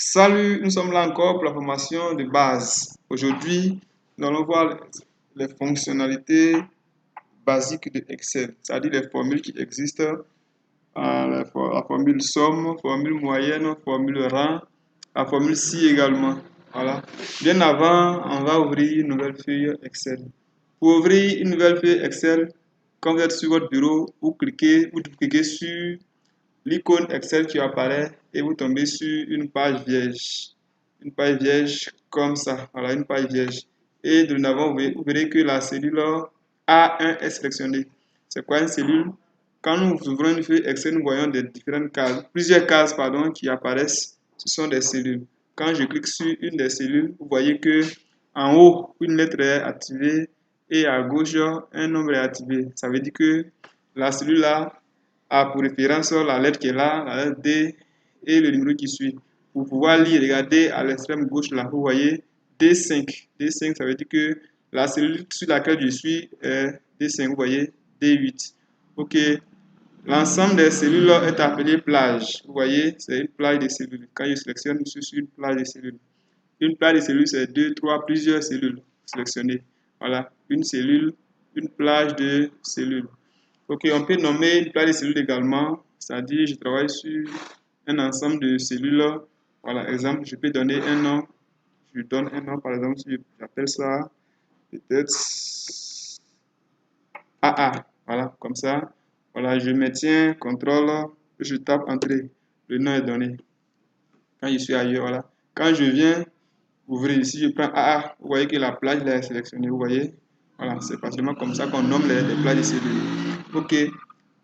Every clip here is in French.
Salut, nous sommes là encore pour la formation de base. Aujourd'hui, nous allons voir les fonctionnalités basiques de Excel, c'est-à-dire les formules qui existent, la formule somme, formule moyenne, formule rang, la formule si également. Voilà. Bien avant, on va ouvrir une nouvelle feuille Excel. Pour ouvrir une nouvelle feuille Excel, quand vous êtes sur votre bureau, vous cliquez sur l'icône Excel qui apparaît et vous tombez sur une page vierge. Une page vierge comme ça. Voilà, une page vierge. Et de l'avant, vous verrez que la cellule A1 est sélectionnée. C'est quoi une cellule? Quand nous ouvrons une feuille Excel, nous voyons des différentes cases, plusieurs cases pardon, qui apparaissent. Ce sont des cellules. Quand je clique sur une des cellules, vous voyez que en haut, une lettre est activée et à gauche, un nombre est activé. Ça veut dire que la cellule là a pour référence la lettre qui est là, la lettre D et le numéro qui suit. Pour pouvoir lire, regardez à l'extrême gauche là, vous voyez D5. D5, ça veut dire que la cellule sur laquelle je suis est D5, vous voyez D8. Ok, l'ensemble des cellules est appelé plage. Vous voyez, c'est une plage de cellules. Quand je sélectionne, je suis sur une plage de cellules. Une plage de cellules, c'est deux, trois, plusieurs cellules sélectionnées. Voilà, une cellule, une plage de cellules. Ok, on peut nommer une plage de cellules également, c'est-à-dire je travaille sur un ensemble de cellules. Voilà, exemple, je peux donner un nom. Je donne un nom, par exemple, si j'appelle ça peut-être AA. Voilà, comme ça. Voilà, je maintiens, contrôle, je tape entrée. Le nom est donné. Quand je suis ailleurs, voilà. Quand je viens ouvrir ici, je prends AA. Vous voyez que la plage là est sélectionnée. Vous voyez? Voilà, c'est facilement comme ça qu'on nomme les plages de cellules. Ok.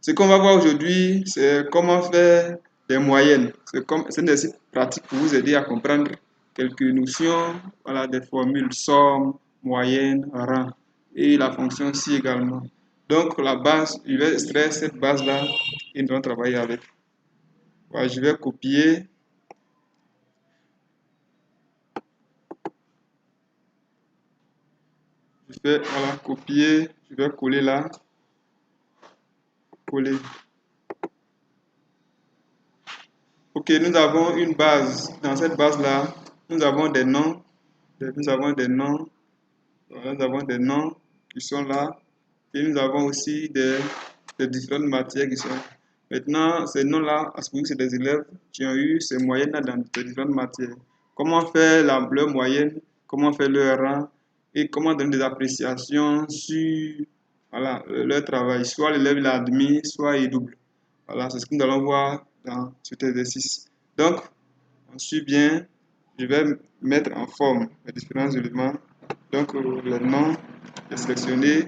Ce qu'on va voir aujourd'hui, c'est comment faire des moyennes. C'est un exercice pratique pour vous aider à comprendre quelques notions, voilà, des formules somme, moyenne, rang et la fonction si également. Donc la base, je vais extraire cette base-là et nous allons travailler avec. Voilà, je vais copier. Je vais voilà, copier, je vais coller là, coller. Ok, nous avons une base. Dans cette base-là, nous avons des noms. Nous avons des noms. Nous avons des noms qui sont là. Et nous avons aussi des différentes matières qui sont là. Maintenant, ces noms-là, à ce moment, c'est des élèves qui ont eu ces moyennes-là dans des différentes matières. Comment faire leur moyenne, comment faire leur rang et comment donner des appréciations sur voilà, leur travail. Soit l'élève l'a admis, soit il double. Voilà, c'est ce que nous allons voir dans cet exercice. Donc, on suit bien. Je vais mettre en forme les différents éléments. Donc, le nom est sélectionné.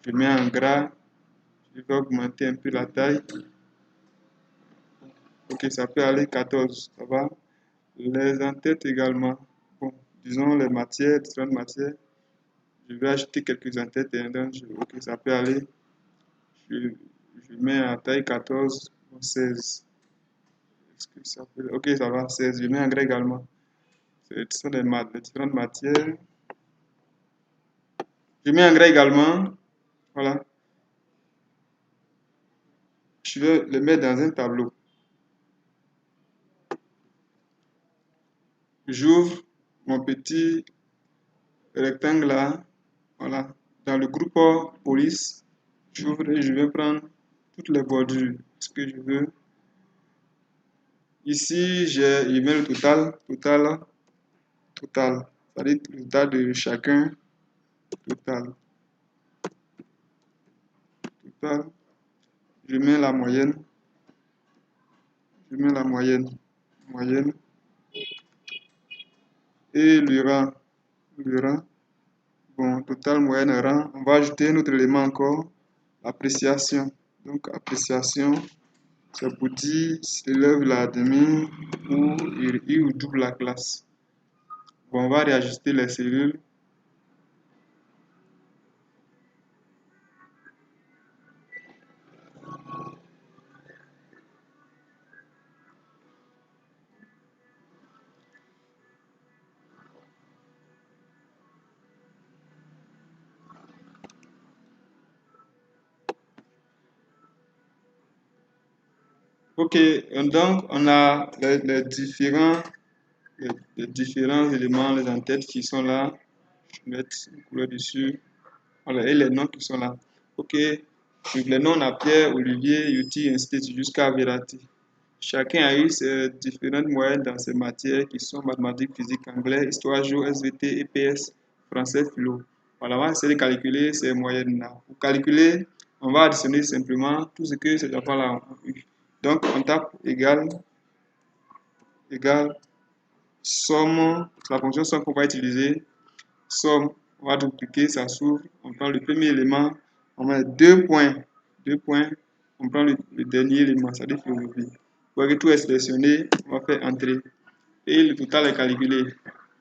Je mets en gras. Je vais augmenter un peu la taille. Ok, ça peut aller 14. Ça va. Les entêtes également. Bon, disons les matières, différentes matières. Je vais ajouter quelques entêtes. Et donc, ok, ça peut aller. Je, je mets en taille 14, 16. Est-ce que ça peut... Ok, ça va, 16. Je mets en gras également. Ce sont les différentes matières. Je mets en gras également. Voilà. Je vais le mettre dans un tableau. J'ouvre mon petit rectangle là. Voilà. Dans le groupe police, j'ouvre et je vais prendre toutes les bordures. Ce que je veux. Ici, je mets le total. Total. C'est-à-dire le total de chacun. Total. Total. Je mets la moyenne. Je mets la moyenne. Moyenne. Et le rang. Le rang. Bon, total, moyenne, rang. On va ajouter un autre élément encore. Appréciation. Donc, appréciation, c'est pour dire si l'élève l'a admis ou il double la classe. Bon, on va réajuster les cellules. Ok, donc on a les différents les différents éléments, les en-têtes qui sont là. Je vais mettre une couleur dessus. Voilà, et les noms qui sont là. OK. Donc, les noms, on a Pierre, Olivier, Yuti, ainsi de suite, jusqu'à Verratti. Chacun a eu ses différentes moyennes dans ses matières qui sont mathématiques, physique, anglais, histoire, géo, SVT, EPS, français, philo. Voilà, on va essayer de calculer ces moyennes-là. Pour calculer, on va additionner simplement tout ce que ces enfants-là ont eu. Donc, on tape égal, somme, la fonction somme qu'on va utiliser, somme, on va dupliquer, ça s'ouvre, on prend le premier élément, on met 2 points, on prend le dernier élément, c'est-à-dire philosophie. Vous voyez que tout est sélectionné, on va faire entrer et le total est calculé.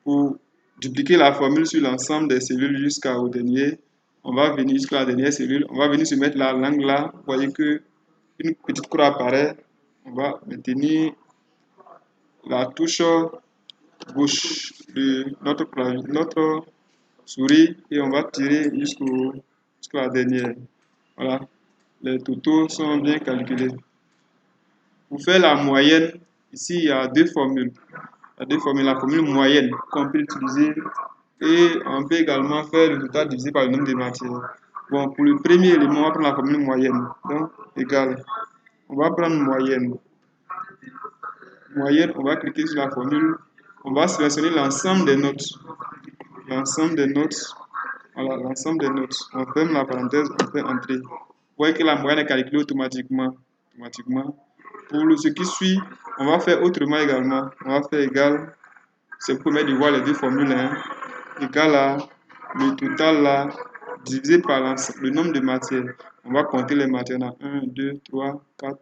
Pour dupliquer la formule sur l'ensemble des cellules jusqu'au dernier, on va venir jusqu'à la dernière cellule, on va venir se mettre la langue là, vous voyez que une petite croix apparaît, on va maintenir la touche gauche de notre souris et on va tirer jusqu'à la dernière. Voilà, les totaux sont bien calculés. Pour faire la moyenne, ici il y a deux formules. Il y a deux formules, la formule moyenne qu'on peut utiliser et on peut également faire le total divisé par le nombre de matières. Bon, pour le premier élément, on va prendre la formule moyenne. Donc, égal. On va prendre moyenne. Moyenne, on va cliquer sur la formule. On va sélectionner l'ensemble des notes. L'ensemble des notes. Voilà, l'ensemble des notes. On ferme la parenthèse, on fait entrer. Vous voyez que la moyenne est calculée automatiquement. Pour ce qui suit, on va faire autrement également. On va faire égal. C'est pour permettre de voir les deux formules. Égal à le total là, divisé par le nombre de matières. On va compter les matières là. 1, 2, 3, 4.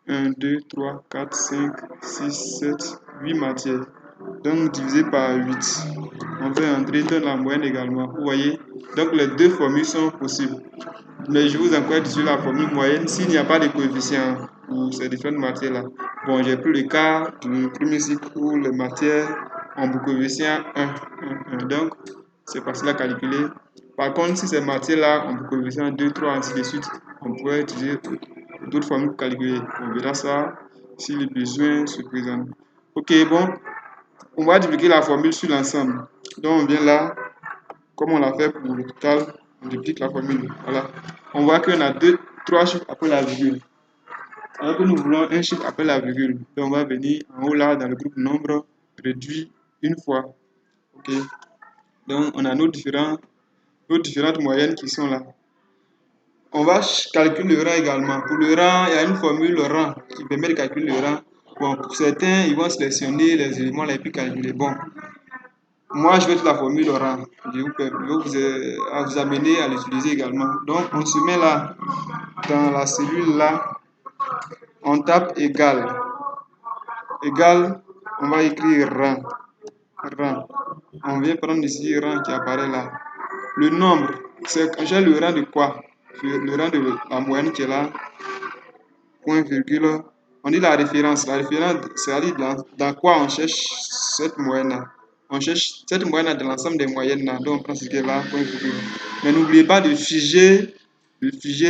1, 2, 3, 4, 5, 6, 7, 8 matières. Donc divisé par 8. On fait entrer dans la moyenne également. Vous voyez? Donc les deux formules sont possibles. Mais je vous encourage sur la formule moyenne s'il n'y a pas de coefficient pour ces différentes matières-là. Bon, j'ai pris le cas du premier cycle où les matières ont pour coefficient 1, 1, 1. Donc, c'est facile à calculer. Par contre, si ces matières-là ont pour coefficient 2, 3, ainsi de suite, on pourrait utiliser d'autres formules pour calculer. On verra ça si le besoin se présente. Ok, bon, on va dupliquer la formule sur l'ensemble. Donc, on vient là, comme on l'a fait pour le total, on duplique la formule. Voilà. On voit qu'on a trois chiffres après la virgule. Alors que nous voulons un chiffre après la virgule. Donc, on va venir en haut là, dans le groupe nombre, réduit une fois. Ok. Donc, on a nos différentes moyennes qui sont là. On va calculer le rang également. Pour le rang, il y a une formule rang qui permet de calculer le rang. Bon, pour certains, ils vont sélectionner les éléments les plus calculés. Bon, moi, je vais faire la formule rang. Je vais vous amener à l'utiliser également. Donc, on se met là, dans la cellule là, on tape égal. Égal, on va écrire rang. Rang. On vient prendre ici rang qui apparaît là. Le nombre, j'ai le rang de quoi? Le rang de la moyenne qui est là. Point virgule. On dit la référence. La référence, c'est-à-dire dans quoi on cherche cette moyenne-là. On cherche cette moyenne dans l'ensemble des moyennes là. Donc on prend ce qui est là, point virgule. Mais n'oubliez pas de figer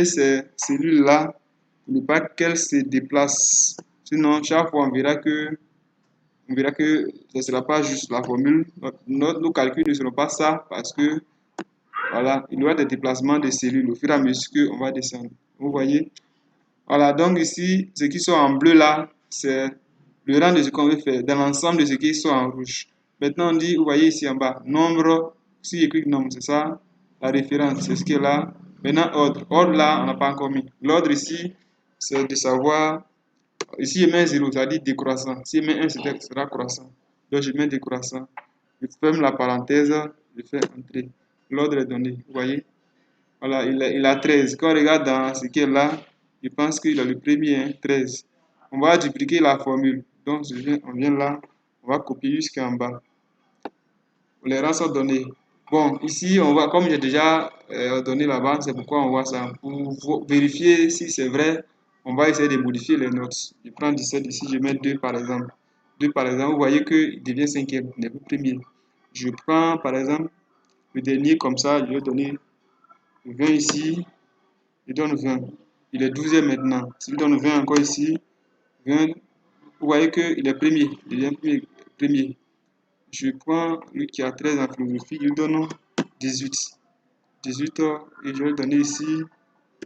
ces cellules-là. N'oubliez pas qu'elles se déplacent. Sinon, chaque fois, on verra que ce ne sera pas juste la formule. Nos calculs ne seront pas ça parce que voilà, il y aura des déplacements de cellules au fur et à mesure qu'on va descendre. Vous voyez? Voilà, donc ici, ceux qui sont en bleu là, c'est le rang de ce qu'on veut faire, dans l'ensemble de ceux qui sont en rouge. Maintenant, on dit, vous voyez ici en bas, nombre, si je clique nombre, c'est ça, la référence, c'est ce qui est là. Maintenant, ordre. Ordre là, on n'a pas encore mis. L'ordre ici, c'est de savoir, ici je mets 0, c'est-à-dire décroissant. Si je mets 1, ça sera croissant. Donc je mets décroissant. Je ferme la parenthèse, je fais entrer. L'ordre est donné, vous voyez. Voilà, il a 13. Quand on regarde dans ce qui est là, je pense qu'il a le premier, 13. On va dupliquer la formule. Donc, on vient là, on va copier jusqu'en bas. Les rangs sont donnés. Bon, ici, on va, comme j'ai déjà donné là-bas, c'est pourquoi on voit ça. Pour vérifier si c'est vrai, on va essayer de modifier les notes. Je prends 17 ici, je mets 2 par exemple. 2 par exemple, vous voyez qu'il devient cinquième, il n'est plus premier. Je prends par exemple le dernier comme ça, je vais donner 20 ici, je donne 20. Il est 12e maintenant. Si je donne 20 encore ici, 20, vous voyez qu'il est premier, il devient premier. Je prends lui qui a 13 en philosophie, je lui donne 18. 18 et je vais le donner ici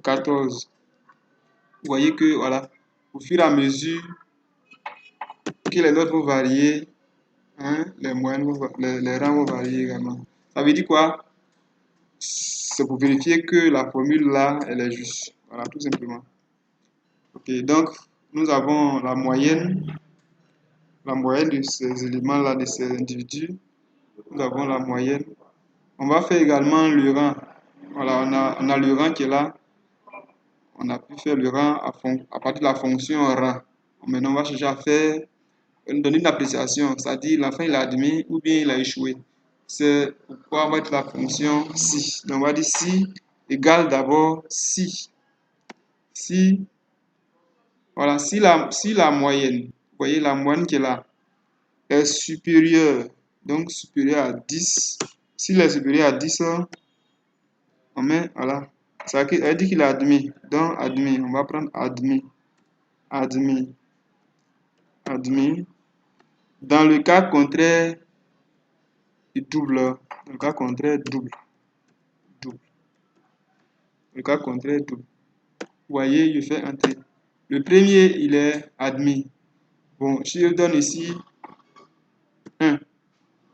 14. Vous voyez que, voilà, au fur et à mesure que les notes vont varier, hein, les moyennes, les rangs vont varier également. Ça veut dire quoi? C'est pour vérifier que la formule là, elle est juste. Voilà, tout simplement. Ok, donc nous avons la moyenne de ces éléments-là, de ces individus. Nous avons la moyenne. On va faire également le rang. Voilà, on a le rang qui est là. On a pu faire le rang à partir de la fonction rang. Maintenant, on va chercher à faire donner une appréciation, c'est-à-dire l'enfant il a admis ou bien il a échoué. C'est pourquoi on va être la fonction si. Donc on va dire si égale d'abord si. Si, voilà, si la moyenne, vous voyez la moyenne qui est là, est supérieure, donc supérieure à 10. S'il est supérieur à 10, on met, voilà, ça veut dire qu'il a admis. Donc admis, on va prendre admis. Admis. Admis. Dans le cas contraire, il double. Dans le cas contraire, double. Double. Le cas contraire, double. Vous voyez, je fais entrer. Le premier, il est admis. Bon, si je donne ici 1,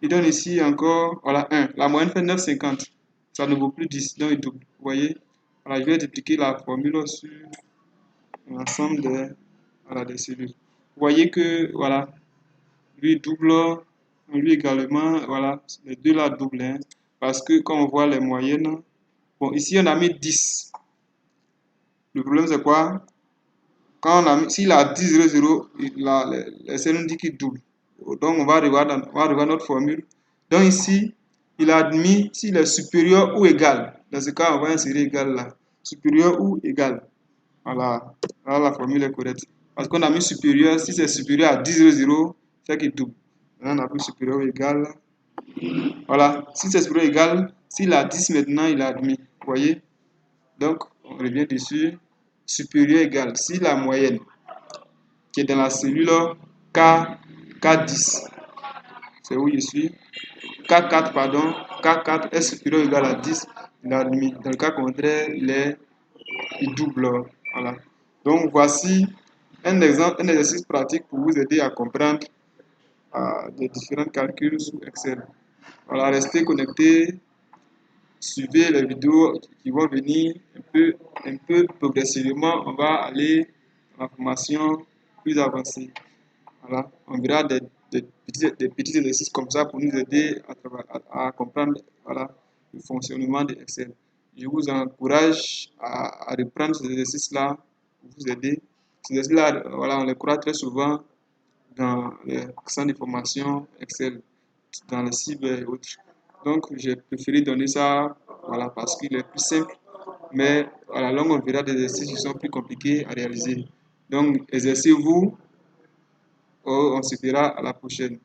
il donne ici encore, voilà, 1. La moyenne fait 9,50. Ça ne vaut plus 10, donc il double. Vous voyez? Voilà, je vais dupliquer la formule sur l'ensemble des cellules. Vous voyez que, voilà, lui double, lui également, voilà, les deux là doublent, hein, parce que quand on voit les moyennes, bon, ici on a mis 10. Le problème c'est quoi? Quand on a mis, s'il a 10, 0, 0, les cellules nous dit qu'il double. Donc on va revoir notre formule. Donc ici, il a admis s'il est supérieur ou égal. Dans ce cas, on va insérer égal là. Supérieur ou égal. Voilà, là la formule est correcte. Parce qu'on a mis supérieur, si c'est supérieur à 10, 0, 0, c'est qu'il double. Là, on a pris supérieur ou égal. Voilà, si c'est supérieur ou égal, s'il a 10 maintenant, il a admis. Vous voyez? Donc, on revient dessus. Supérieur égal, si la moyenne qui est dans la cellule K10, c'est où je suis, K4, pardon, K4 est supérieur ou égal à 10, il a admis. Dans le cas contraire, il double. Voilà. Donc, voici un exemple, un exercice pratique pour vous aider à comprendre les différents calculs sous Excel. Voilà, restez connectés, suivez les vidéos qui vont venir un peu progressivement. On va aller dans la formation plus avancée. Voilà, on verra des petits exercices comme ça pour nous aider à comprendre, voilà, le fonctionnement de Excel. Je vous encourage à reprendre ces exercices-là pour vous aider. Ces exercices-là, voilà, on les croit très souvent dans les centres de formation Excel, dans les cibles et autres. Donc, j'ai préféré donner ça, voilà, parce qu'il est plus simple, mais à la longue, on verra des exercices qui sont plus compliqués à réaliser. Donc, exercez-vous. On se verra à la prochaine.